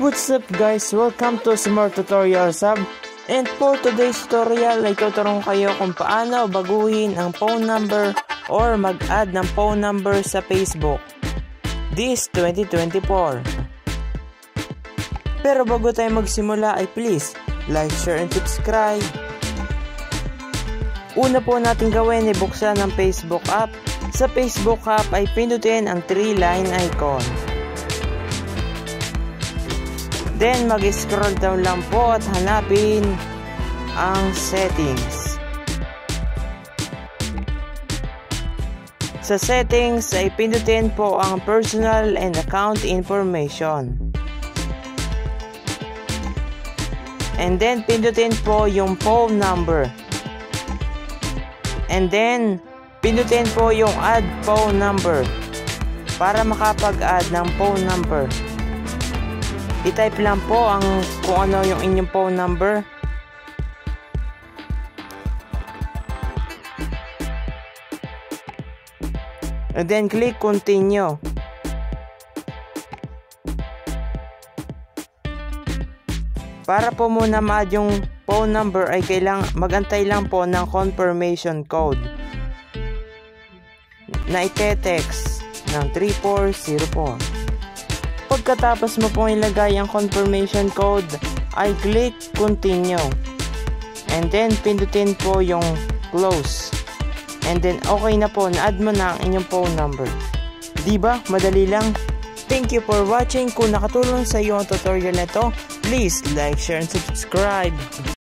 What's up guys? Welcome to Smart Tutorial Sub. And for today's tutorial ay tuturong kayo kung paano baguhin ang phone number or mag-add ng phone number sa Facebook this 2024. Pero bago tayo magsimula ay please like, share, and subscribe. Una po natin gawin ay buksan ang Facebook app. Sa Facebook app ay pindutin ang 3-line icon. Then mag-scroll down lang po at hanapin ang settings. Sa settings ay pindutin po ang personal and account information. And then pindutin po yung phone number. And then pindutin po yung add phone number para makapag-add ng phone number. I-type lang po kung ano yung inyong phone number. And then click continue. Para po muna ma-add yung phone number ay magantay lang po ng confirmation code na ite-text ng 3404. Pagkatapos mo pong ilagay ang confirmation code ay click continue and then pindutin po yung close and then okay na po, na-add mo na ang inyong phone number. Diba? Madali lang. Thank you for watching. Kung nakatulong sa iyo ang tutorial na ito, please like, share, and subscribe.